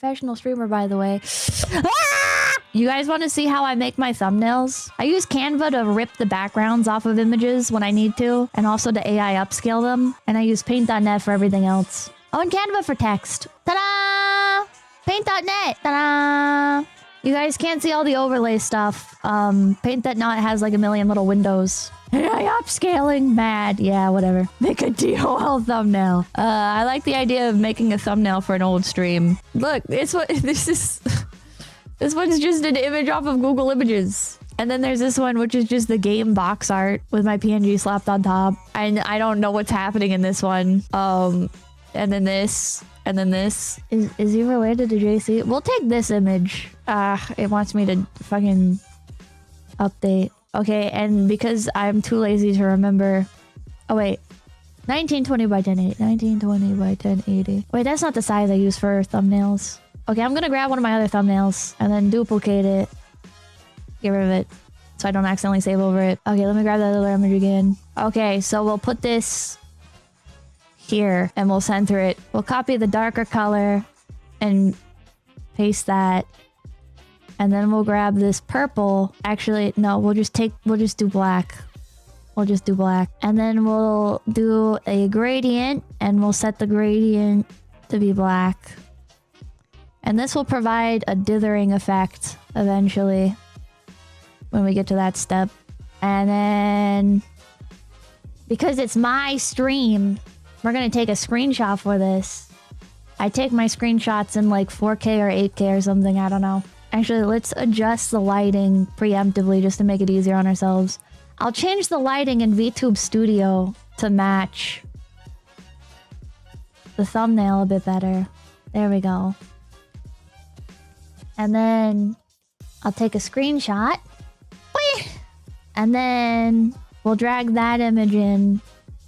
professional streamer, by the way. You guys want to see how I make my thumbnails? I use Canva to rip the backgrounds off of images when I need to, and also to AI upscale them. And I use Paint.net for everything else. Oh, and Canva for text. Ta-da! Paint.net. Ta-da! You guys can't see all the overlay stuff. Paint.net has like a million little windows. AI upscaling, mad. Yeah, whatever. Make a DOL thumbnail. I like the idea of making a thumbnail for an old stream. Look, it's what this is. This one's just an image off of Google Images. And then there's this one, which is just the game box art with my PNG slapped on top. And I don't know what's happening in this one. And then this. And then this. Is he related to JC? We'll take this image. It wants me to fucking update. Okay, and because I'm too lazy to remember... Oh, wait. 1920 by 1080. 1920 by 1080. Wait, that's not the size I use for thumbnails. Okay, I'm gonna grab one of my other thumbnails and then duplicate it. Get rid of it so I don't accidentally save over it. Okay, let me grab that other image again. Okay, so we'll put this here and we'll center it. We'll copy the darker color and paste that. And then we'll grab this purple. Actually, no, we'll just do black. We'll just do black. And then we'll do a gradient and we'll set the gradient to be black. And this will provide a dithering effect eventually when we get to that step. And then because it's my stream, we're going to take a screenshot for this. I take my screenshots in like 4K or 8K or something. I don't know. Actually, let's adjust the lighting preemptively just to make it easier on ourselves. I'll change the lighting in VTube Studio to match the thumbnail a bit better. There we go. And then I'll take a screenshot. Whee! And then we'll drag that image in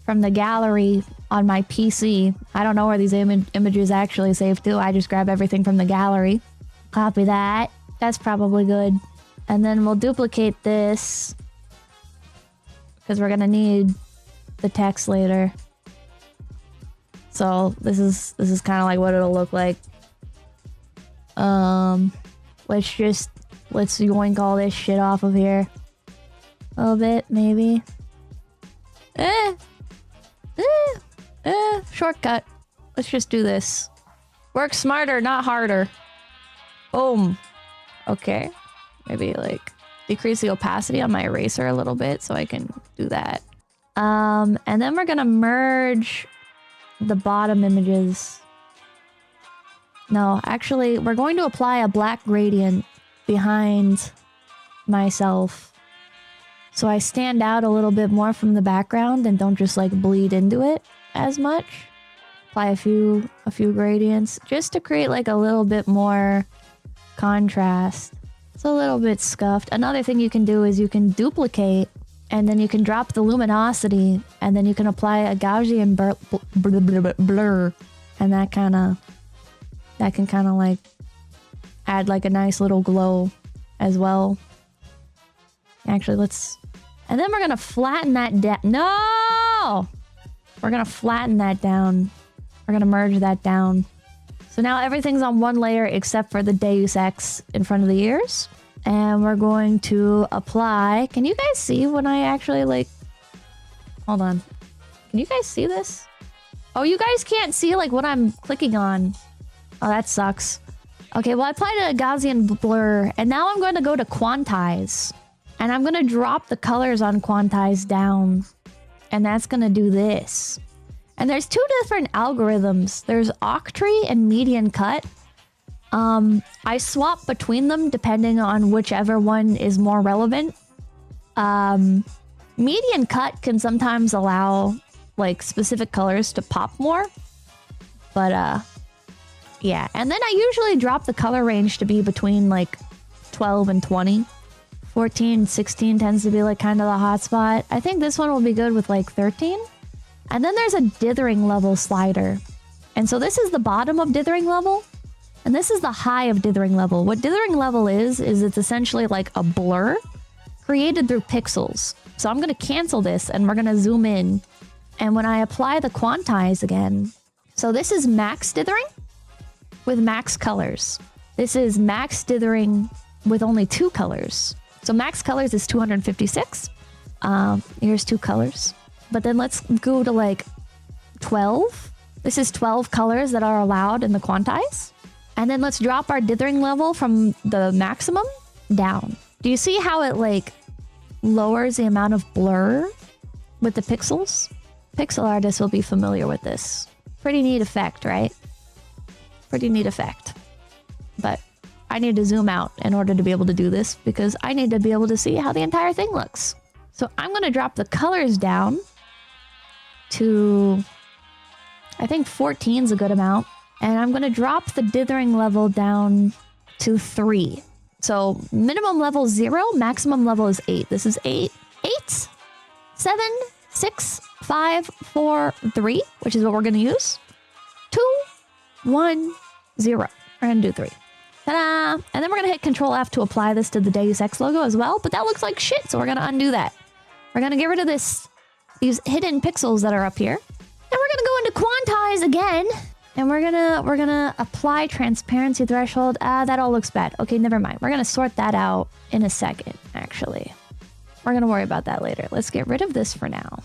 from the gallery on my PC. I don't know where these images actually save to. I just grab everything from the gallery. Copy that. That's probably good. And then we'll duplicate this because we're gonna need the text later. So this is kind of like what it'll look like. Let's yoink all this shit off of here. A little bit, maybe. Shortcut. Let's just do this. Work smarter, not harder. Boom. Okay. Maybe like decrease the opacity on my eraser a little bit so I can do that. And then we're gonna merge the bottom images. No, actually, we're going to apply a black gradient behind myself. So I stand out a little bit more from the background and don't just like bleed into it as much. Apply a few gradients just to create like a little bit more contrast. It's a little bit scuffed. Another thing you can do is you can duplicate and then you can drop the luminosity and then you can apply a Gaussian blur and that can kind of like add like a nice little glow as well. Actually, and then we're gonna flatten that down. No! We're gonna flatten that down. We're gonna merge that down. So now everything's on one layer except for the Deus Ex in front of the ears. And we're going to apply... Can you guys see when I actually like... Hold on. Can you guys see this? Oh, you guys can't see like what I'm clicking on. Oh, that sucks. Okay, well I applied a Gaussian blur and now I'm going to go to Quantize. And I'm going to drop the colors on Quantize down. And that's going to do this. And there's two different algorithms. There's Octree and Median Cut. I swap between them depending on whichever one is more relevant. Median Cut can sometimes allow like specific colors to pop more. But yeah. And then I usually drop the color range to be between like 12 and 20. 14, 16 tends to be like kind of the hot spot. I think this one will be good with like 13. And then there's a dithering level slider. And so this is the bottom of dithering level. And this is the high of dithering level. What dithering level is it's essentially like a blur created through pixels. So I'm going to cancel this and we're going to zoom in. And when I apply the quantize again, so this is max dithering, with max colors. This is max dithering with only 2 colors. So max colors is 256. Here's 2 colors. But then let's go to like 12. This is 12 colors that are allowed in the quantize. And then let's drop our dithering level from the maximum down. Do you see how it like lowers the amount of blur with the pixels? Pixel artists will be familiar with this. Pretty neat effect, right? Pretty neat effect. But I need to zoom out in order to be able to do this because I need to be able to see how the entire thing looks. So I'm going to drop the colors down to, I think 14 is a good amount. And I'm going to drop the dithering level down to 3. So minimum level 0, maximum level is 8. This is 8, 7, 6, 5, 4, 3, which is what we're going to use. 2, 1, 0. We're going to do 3. Ta-da! And then we're going to hit Control F to apply this to the Deus Ex logo as well. But that looks like shit, so we're going to undo that. We're going to get rid of these hidden pixels that are up here. And we're going to go into Quantize again. And we're gonna apply transparency threshold. That all looks bad. Okay, never mind. We're gonna sort that out in a second, actually. We're gonna worry about that later. Let's get rid of this for now.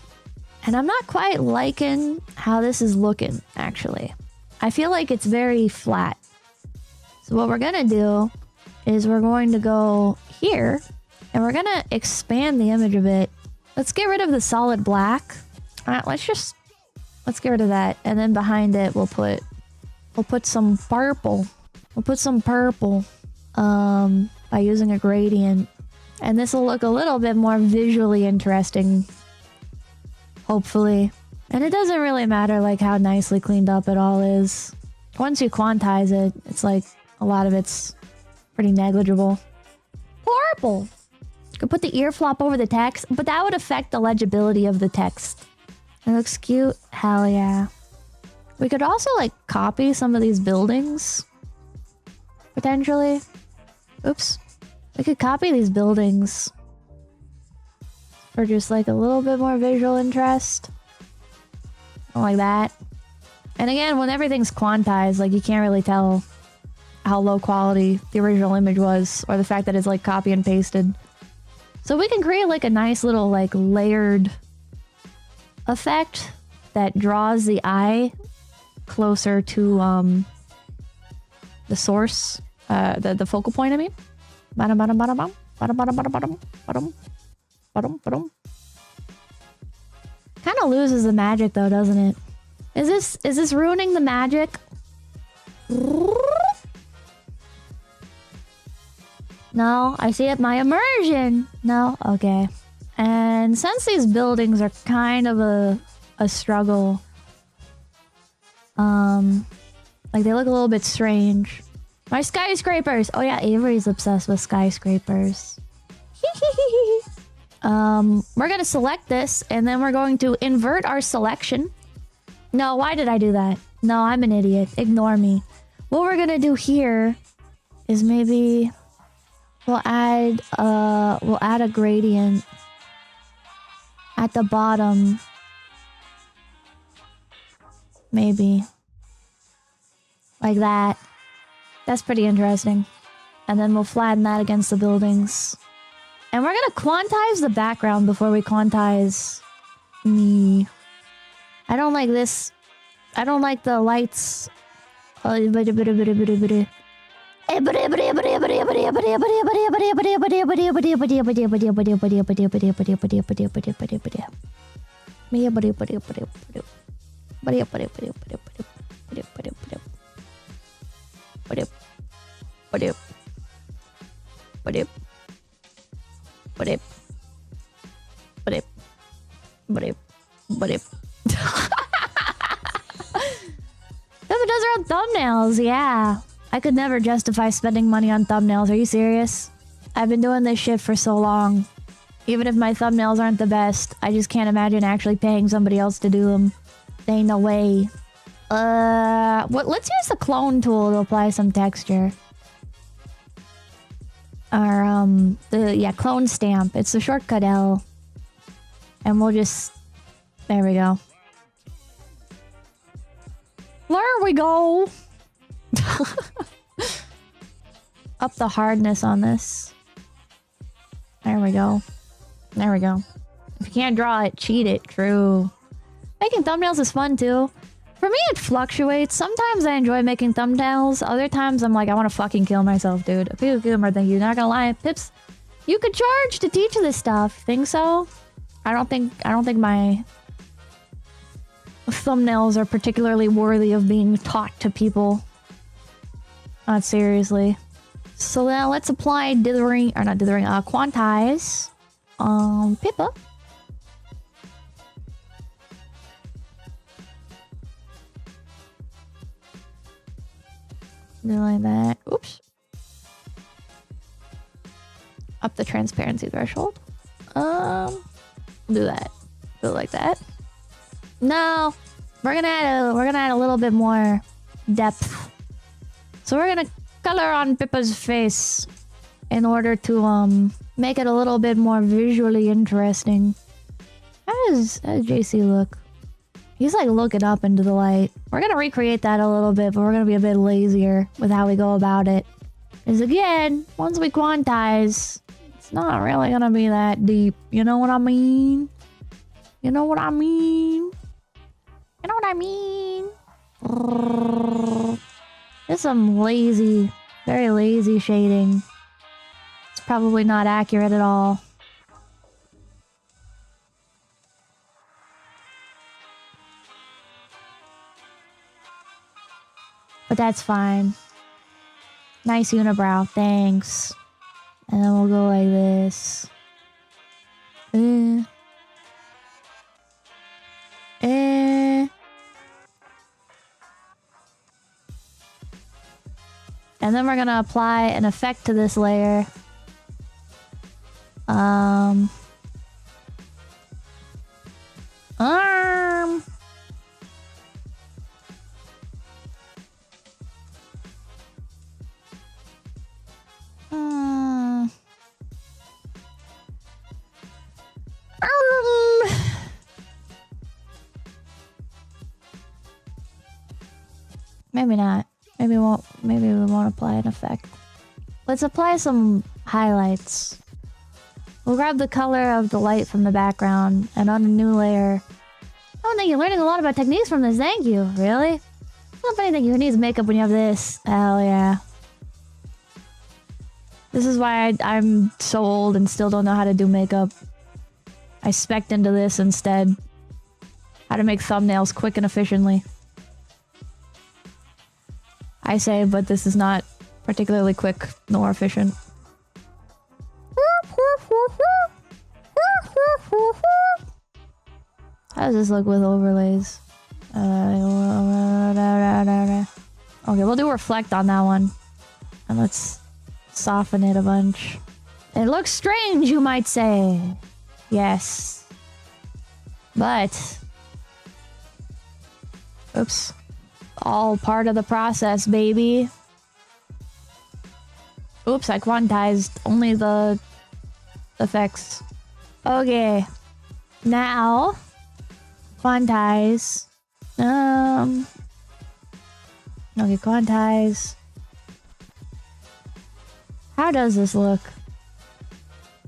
And I'm not quite liking how this is looking, actually. I feel like it's very flat. So what we're gonna do is we're going to go here and we're gonna expand the image a bit. Let's get rid of the solid black. Let's get rid of that, and then behind it we'll put some purple. We'll put some purple by using a gradient, and this will look a little bit more visually interesting, hopefully. And it doesn't really matter like how nicely cleaned up it all is. Once you quantize it, it's like a lot of it's pretty negligible. Purple. Could put the ear flop over the text, but that would affect the legibility of the text. It looks cute. Hell yeah. We could also, like, copy some of these buildings. Potentially. Oops. We could copy these buildings. For just, like, a little bit more visual interest. Like that. And again, when everything's quantized, like, you can't really tell how low quality the original image was. Or the fact that it's, like, copy and pasted. So we can create, like, a nice little, like, layered effect that draws the eye closer to the source, the focal point, I mean. Bottom, bottom, bottom, bottom, bottom, bottom, bottom, bottom, bottom, bottom, bottom. Kind of loses the magic though, doesn't it? Is this ruining the magic? No, I see it. My immersion. No, okay. And since these buildings are kind of a struggle, like they look a little bit strange. My skyscrapers! Oh yeah, Avery's obsessed with skyscrapers. We're gonna select this, and then we're going to invert our selection. No, why did I do that? No, I'm an idiot. Ignore me. What we're gonna do here is maybe we'll add a gradient at the bottom. Maybe. Like that. That's pretty interesting. And then we'll flatten that against the buildings. And we're gonna quantize the background before we quantize me. I don't like this. I don't like the lights. Those are on thumbnails, yeah. I could never justify spending money on thumbnails. Are you serious? I've been doing this shit for so long. Even if my thumbnails aren't the best, I just can't imagine actually paying somebody else to do them. There ain't no way. Let's use the clone tool to apply some texture. Or, clone stamp. It's the shortcut L. And we'll just... There we go. There we go! Up the hardness on this. There we go. There we go. If you can't draw it, cheat it. True. Making thumbnails is fun too. For me, it fluctuates. Sometimes I enjoy making thumbnails. Other times I'm like, I want to fucking kill myself, dude. A people humor, thank you. Not gonna lie, Pips, you could charge to teach this stuff. Think so? I don't think my thumbnails are particularly worthy of being taught to people. Not seriously. So now let's apply dithering, or not dithering, quantize on Pippa. Do like that. Oops. Up the transparency threshold. Do that. Do it like that. No, we're gonna add a little bit more depth. So we're gonna color on Pippa's face in order to make it a little bit more visually interesting. How does JC look? He's like looking up into the light. We're gonna recreate that a little bit, but we're gonna be a bit lazier with how we go about it. Because again, once we quantize, it's not really gonna be that deep. You know what I mean? You know what I mean? You know what I mean? There's some lazy, very lazy shading. It's probably not accurate at all. But that's fine. Nice unibrow, thanks. And then we'll go like this. And then we're gonna apply an effect to this layer. Maybe not. Maybe we won't apply an effect. Let's apply some highlights. We'll grab the color of the light from the background and on a new layer. Oh, thank you. Learning a lot about techniques from this. Thank you. Really? It's not funny that you need makeup when you have this. Hell yeah. This is why I'm so old and still don't know how to do makeup. I spec'd into this instead. How to make thumbnails quick and efficiently. I say, but this is not particularly quick nor efficient. How does this look with overlays? Okay, we'll do reflect on that one. And let's soften it a bunch. It looks strange, you might say. Yes. But... oops. All part of the process, baby. Oops, I quantized only the effects. Okay. Now, quantize. Okay, quantize. How does this look?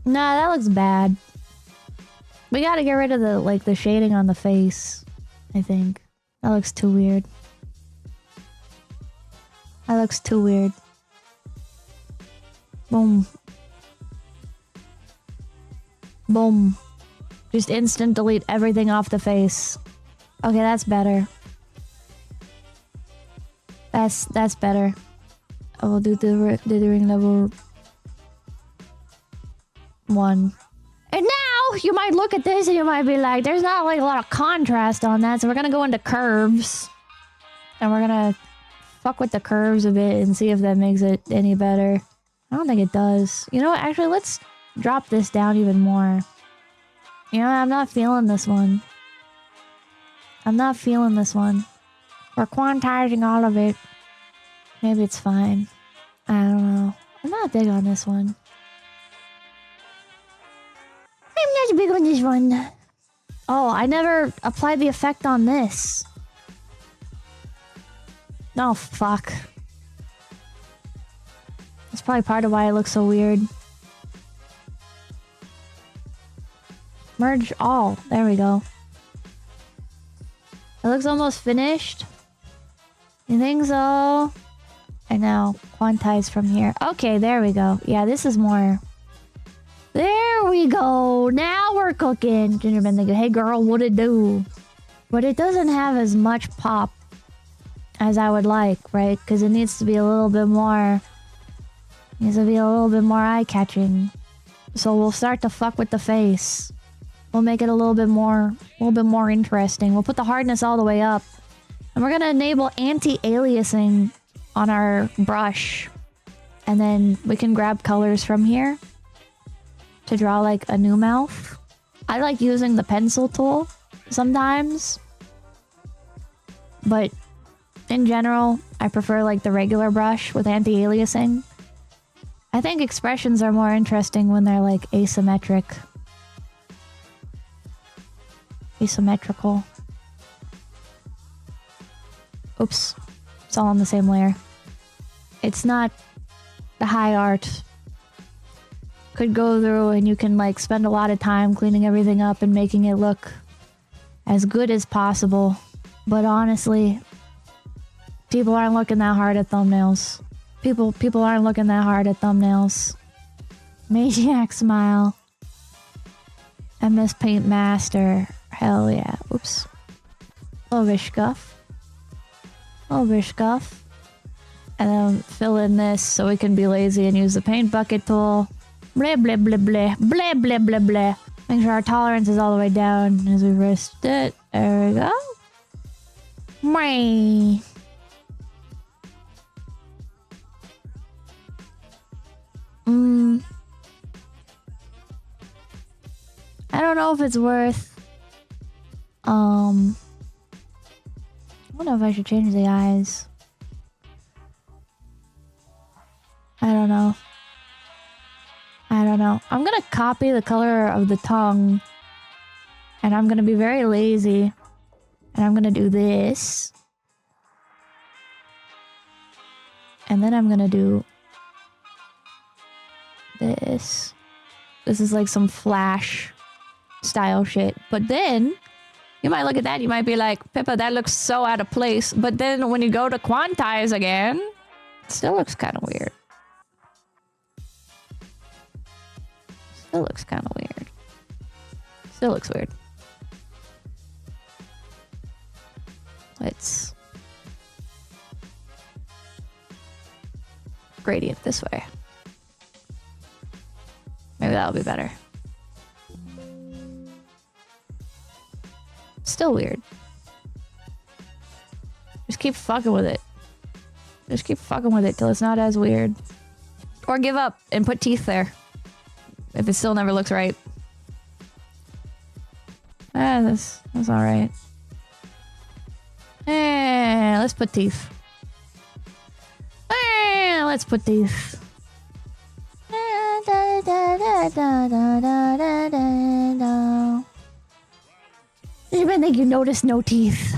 Nah, that looks bad. We gotta get rid of the shading on the face, I think. That looks too weird. That looks too weird. Boom. Boom. Just instant delete everything off the face. Okay, that's better. That's better. I will do the dithering level 1. And now you might look at this and you might be like, there's not like a lot of contrast on that, so we're gonna go into curves. And we're gonna fuck with the curves a bit and see if that makes it any better. I don't think it does. You know what? Actually, let's drop this down even more. You know, I'm not feeling this one. I'm not feeling this one. We're quantizing all of it. Maybe it's fine. I don't know. I'm not big on this one. I'm not big on this one. Oh, I never applied the effect on this. Oh, fuck. That's probably part of why it looks so weird. Merge all. There we go. It looks almost finished. You think so? I know. Quantize from here. Okay, there we go. Yeah, this is more... There we go. Now we're cooking. Gingerbread thinking, hey girl, what it do? But it doesn't have as much pop as I would like, right? Because it needs to be a little bit more... Needs to be a little bit more eye-catching. So we'll start to fuck with the face. We'll make it a little bit more interesting. We'll put the hardness all the way up. And we're gonna enable anti-aliasing on our brush. And then we can grab colors from here to draw like a new mouth. I like using the pencil tool sometimes. But in general, I prefer like the regular brush with anti-aliasing. I think expressions are more interesting when they're like asymmetric. Asymmetrical. Oops. It's all on the same layer. It's not the high art. Could go through and you can like spend a lot of time cleaning everything up and making it look as good as possible. But honestly, people aren't looking that hard at thumbnails. People aren't looking that hard at thumbnails. Maniac smile. MS Paint Master. Hell yeah. Oops. Little bit scuff. Little bit scuff. And then fill in this so we can be lazy and use the paint bucket tool. Blah blah blah blah. Blah blah blah blah. Make sure our tolerance is all the way down as we rest it. There we go. Mwah. I don't know if it's worth... I don't know if I should change the eyes. I don't know. I'm gonna copy the color of the tongue. And I'm gonna be very lazy. And I'm gonna do this. And then I'm gonna do... this. This is like some Flash style shit. But then... you might look at that, you might be like, Pippa, that looks so out of place. But then when you go to quantize again, it still looks kind of weird. Still looks kind of weird. Still looks weird. Let's gradient this way. Maybe that'll be better. Still weird. Just keep fucking with it. Just keep fucking with it till it's not as weird. Or give up and put teeth there. If it still never looks right. That's alright. Let's put teeth. Let's put teeth. I think you noticed no teeth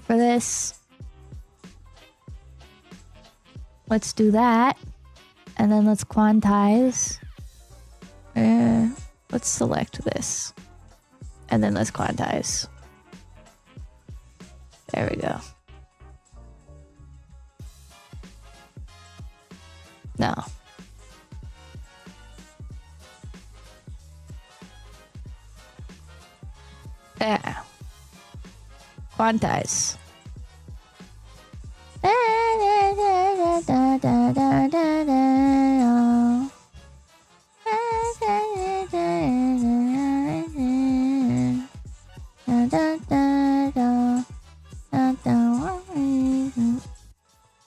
for this. Let's do that. And then let's quantize. Let's select this. And then let's quantize. There we go. No. Yeah. Quantize.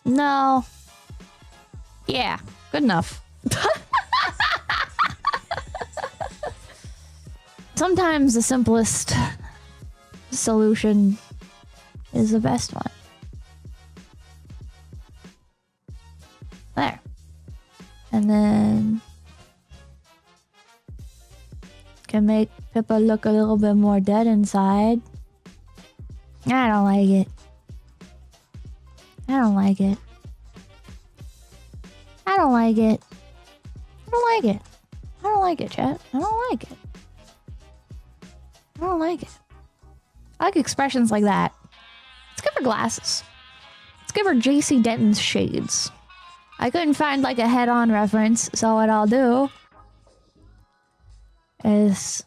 No. Yeah, good enough. Sometimes the simplest solution is the best one. There. And then can make Pippa look a little bit more dead inside. I don't like it. I don't like it. I don't like it. I don't like it. I don't like it, chat. I don't like it. I don't like it. I like expressions like that. Let's give her glasses. Let's give her JC Denton's shades. I couldn't find like a head-on reference, so what I'll do is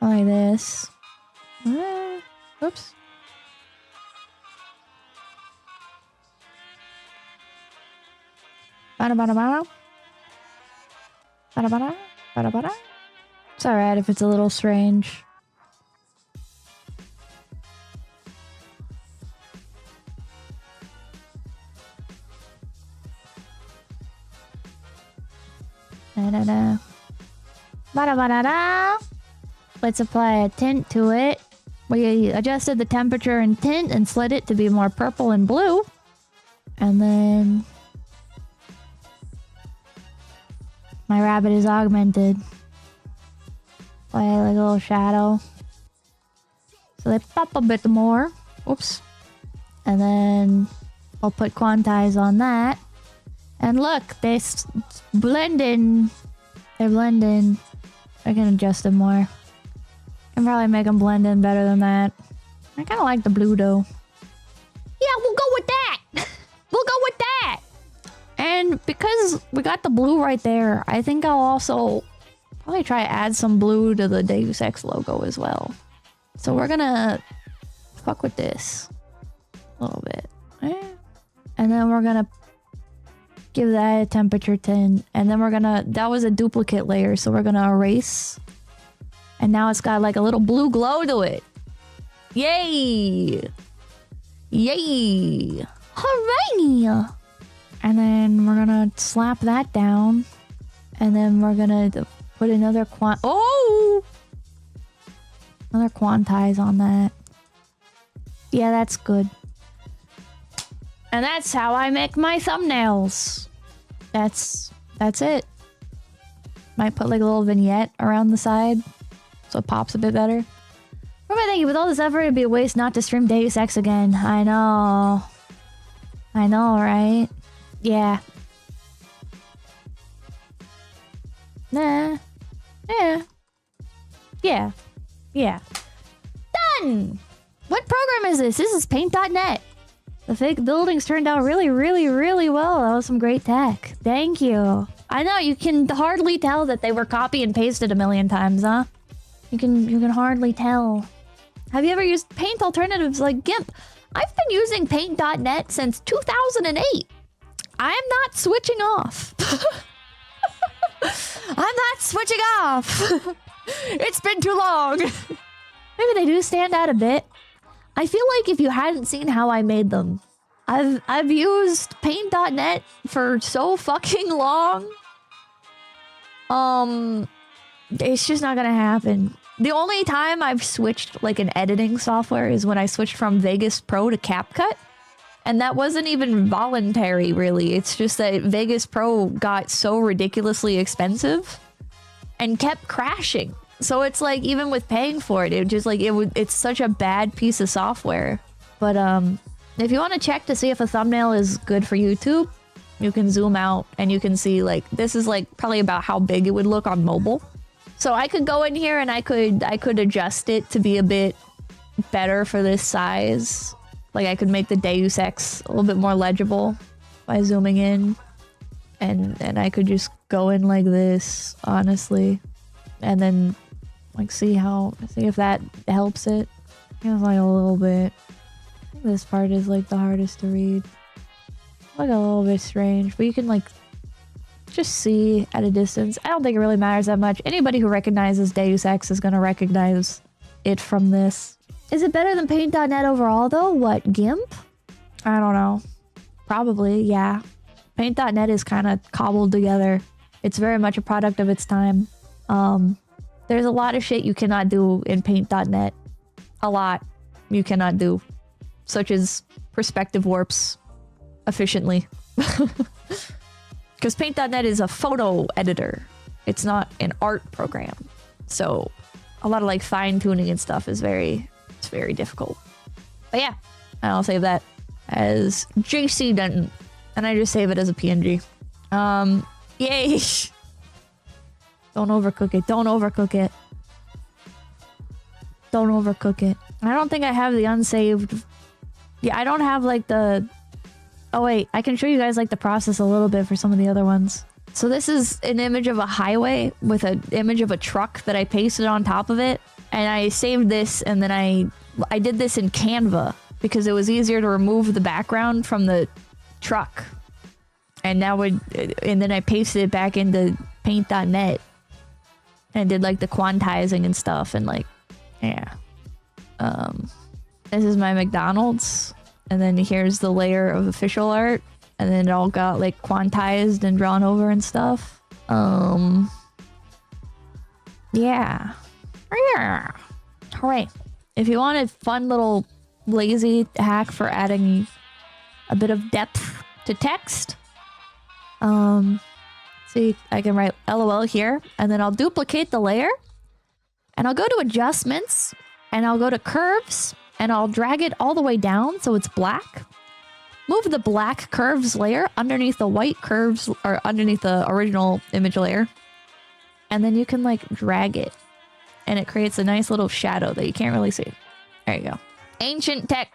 like this. Oops. Bada-bada-bada. Bada-bada. Bada-bada. It's alright if it's a little strange. Da-da-da. Bada-bada-da. Let's apply a tint to it. We adjusted the temperature and tint and slid it to be more purple and blue. And then my rabbit is augmented. Play like a little shadow. So they pop a bit more. Oops. And then I'll put quantize on that. And look, they blend in. They're blending. I can adjust them more. I can probably make them blend in better than that. I kind of like the blue though. Yeah, we'll go with that. We'll go with that. And because we got the blue right there, I think I'll also probably try to add some blue to the Deus Ex logo as well. So we're gonna fuck with this a little bit. And then we're gonna give that a temperature tint. And then we're gonna, that was a duplicate layer, so we're gonna erase. And now it's got like a little blue glow to it. Yay! Yay! Hooray! And then we're gonna slap that down. And then we're gonna put another another quantize on that. Yeah, that's good. And that's how I make my thumbnails. That's it. Might put like a little vignette around the side so it pops a bit better. What am I thinking? With all this effort, it'd be a waste not to stream Deus Ex again. I know. I know, right? Yeah. Nah. Yeah. Yeah. Yeah. Done! What program is this? This is paint.net. The fake buildings turned out really, really, really well. That was some great tech. Thank you. I know, you can hardly tell that they were copy and pasted a million times, huh? You can hardly tell. Have you ever used paint alternatives like GIMP? I've been using paint.net since 2008. I'm not switching off. I'm not switching off. It's been too long. Maybe they do stand out a bit. I feel like if you hadn't seen how I made them, I've used paint.net for so fucking long. It's just not gonna happen. The only time I've switched like an editing software is when I switched from Vegas Pro to CapCut. And that wasn't even voluntary, really. It's just that Vegas Pro got so ridiculously expensive and kept crashing. So it's like, even with paying for it, it just like, it's such a bad piece of software. But if you want to check to see if a thumbnail is good for YouTube, you can zoom out and you can see like, this is like probably about how big it would look on mobile. So I could go in here and I could adjust it to be a bit better for this size. Like I could make the Deus Ex a little bit more legible by zooming in. And I could just go in like this, honestly. And then like see if that helps it. It's like a little bit. I think this part is like the hardest to read. Like a little bit strange, but you can like just see at a distance. I don't think it really matters that much. Anybody who recognizes Deus Ex is gonna recognize it from this. Is it better than paint.net overall though? What, GIMP? I don't know. Probably, yeah. Paint.net is kind of cobbled together. It's very much a product of its time. There's a lot of shit you cannot do in paint.net. A lot you cannot do. Such as perspective warps efficiently. Because paint.net is a photo editor. It's not an art program. So a lot of like fine tuning and stuff is very difficult. But yeah, I'll save that as JC Denton. And I just save it as a PNG. Yay. Don't overcook it. Don't overcook it. Don't overcook it. I don't think I have the unsaved. Yeah, I don't have like the... Oh wait, I can show you guys like the process a little bit for some of the other ones. So this is an image of a highway with an image of a truck that I pasted on top of it. And I saved this, and then I did this in Canva because it was easier to remove the background from the truck. And then I pasted it back into paint.net and did like the quantizing and stuff, and like, yeah. This is my McDonald's, and then here's the layer of official art, and then it all got like quantized and drawn over and stuff. Yeah. Hooray. If you want a fun little lazy hack for adding a bit of depth to text, see, I can write LOL here, and then I'll duplicate the layer, and I'll go to adjustments, and I'll go to curves, and I'll drag it all the way down so it's black. Move the black curves layer underneath the white curves, or underneath the original image layer, and then you can like drag it, and it creates a nice little shadow that you can't really see. There you go. Ancient Tech.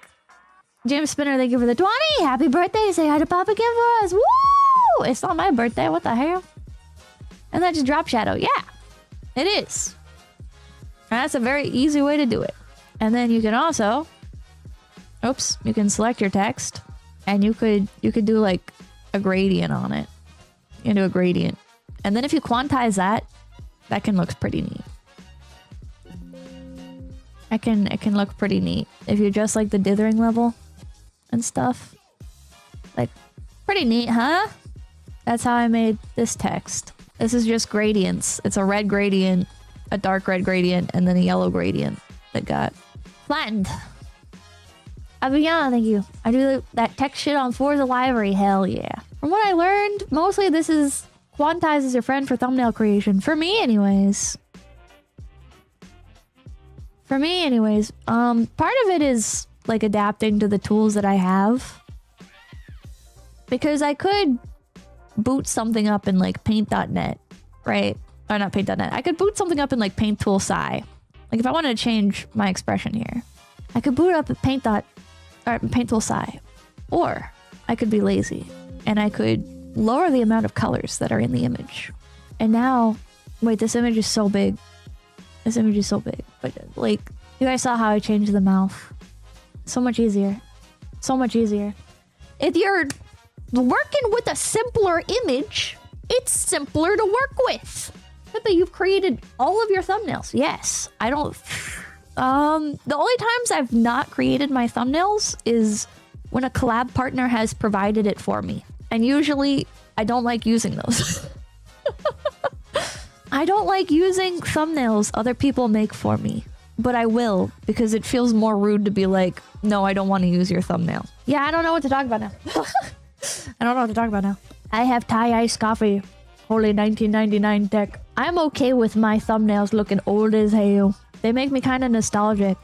Jim Spinner, thank you for the 20. Happy birthday. Say hi to Papa Kim for us. Woo! It's not my birthday. What the hell? And then just drop shadow. Yeah, it is. And that's a very easy way to do it. And then you can also, oops, you can select your text, and you could do like a gradient on it. You can do a gradient. And then if you quantize that, that can look pretty neat. It can look pretty neat. If you adjust like the dithering level and stuff. Like, pretty neat, huh? That's how I made this text. This is just gradients. It's a red gradient, a dark red gradient, and then a yellow gradient that got flattened. Avian, thank you. I do that text shit on Forza Library. Hell yeah. From what I learned, mostly this is quantize as your friend for thumbnail creation. For me, anyways. For me, anyways. Part of it is like adapting to the tools that I have. Because I could boot something up in like paint.net, right? Or not paint.net. I could boot something up in like Paint Tool Sci. Like if I wanted to change my expression here, I could boot up at Paint Tool Sci. Or I could be lazy and I could lower the amount of colors that are in the image. And now, wait, this image is so big. This image is so big. But like, you guys saw how I changed the mouth. So much easier. So much easier. If you're working with a simpler image, it's simpler to work with. Pippa, you've created all of your thumbnails. Yes. I don't... the only times I've not created my thumbnails is when a collab partner has provided it for me. And usually, I don't like using those. I don't like using thumbnails other people make for me. But I will, because it feels more rude to be like, no, I don't want to use your thumbnail. Yeah, I don't know what to talk about now. I don't know what to talk about now. I have Thai iced coffee. Holy 1999 tech. I'm okay with my thumbnails looking old as hell. They make me kind of nostalgic.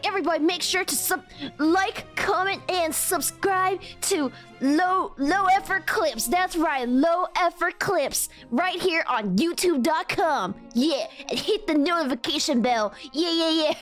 Everybody, make sure to like, comment, and subscribe to Low Effort Clips. That's right, Low Effort Clips, right here on YouTube.com. Yeah, and hit the notification bell. Yeah.